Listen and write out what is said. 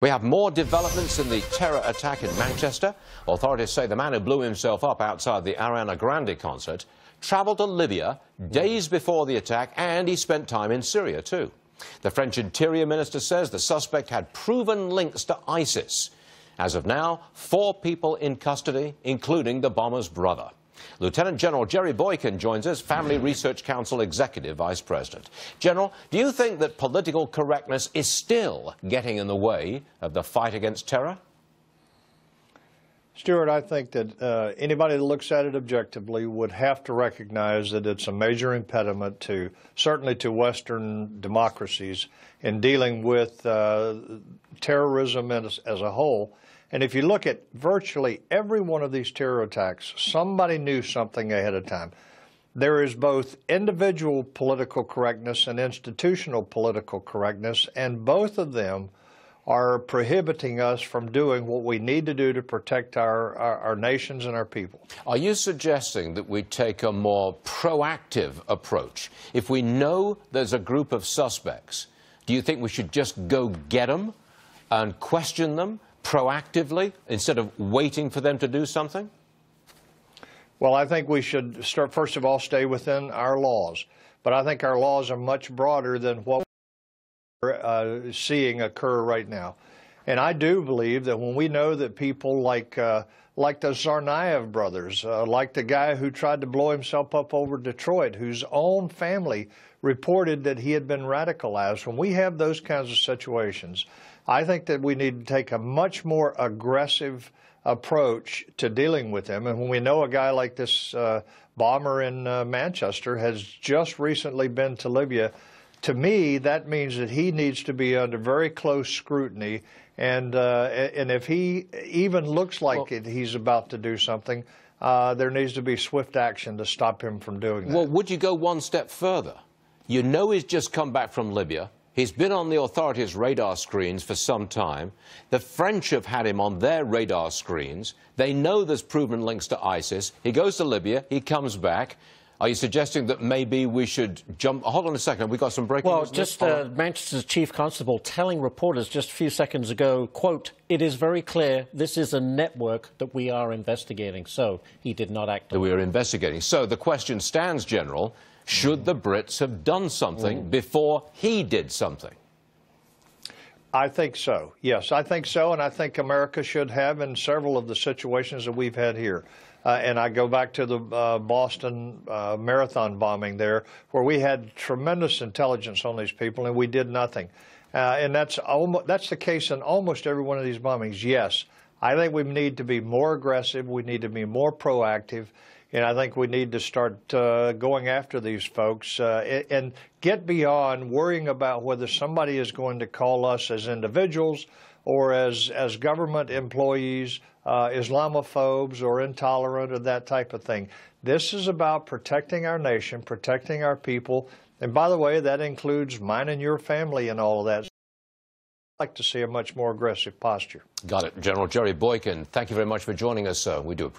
We have more developments in the terror attack in Manchester. Authorities say the man who blew himself up outside the Ariana Grande concert travelled to Libya days before the attack, and he spent time in Syria too. The French Interior Minister says the suspect had proven links to ISIS. As of now, 4 people in custody, including the bomber's brother. Lieutenant General Jerry Boykin joins us, Family Research Council Executive Vice President. General, do you think that political correctness is still getting in the way of the fight against terror? Stuart, I think that anybody that looks at it objectively would have to recognize that it's a major impediment to, certainly to Western democracies in dealing with terrorism as a whole. And if you look at virtually every one of these terror attacks, somebody knew something ahead of time. There is both individual political correctness and institutional political correctness, and both of them are prohibiting us from doing what we need to do to protect our nations and our people. Are you suggesting that we take a more proactive approach? If we know there's a group of suspects, do you think we should just go get them and question them proactively instead of waiting for them to do something? Well, I think we should start, first of all, stay within our laws. But I think our laws are much broader than what we're seeing occur right now. And I do believe that when we know that people like the Tsarnaev brothers, like the guy who tried to blow himself up over Detroit, whose own family reported that he had been radicalized, when we have those kinds of situations, I think that we need to take a much more aggressive approach to dealing with them. And when we know a guy like this bomber in Manchester has just recently been to Libya, to me, that means that he needs to be under very close scrutiny. And if he even looks like he's about to do something, there needs to be swift action to stop him from doing that. Well, would you go one step further? You know he's just come back from Libya. He's been on the authorities' radar screens for some time. The French have had him on their radar screens. They know there's proven links to ISIS. He goes to Libya. He comes back. Are you suggesting that maybe we should jump? Hold on a second. We've got some breaking news. Well, just Manchester's chief constable telling reporters just a few seconds ago, quote, "It is very clear this is a network that we are investigating." So he did not act on it. We are investigating. So the question stands, General, should the Brits have done something before he did something? I think so. Yes, I think so, and I think America should have in several of the situations that we've had here. And I go back to the Boston marathon bombing there, where we had tremendous intelligence on these people, and we did nothing. And that's the case in almost every one of these bombings. Yes, I think we need to be more aggressive. We need to be more proactive. And I think we need to start going after these folks and get beyond worrying about whether somebody is going to call us as individuals or as government employees, Islamophobes or intolerant or that type of thing. This is about protecting our nation, protecting our people. And by the way, that includes mine and your family and all of that. I'd like to see a much more aggressive posture. Got it. General Jerry Boykin, thank you very much for joining us, sir. We do appreciate it.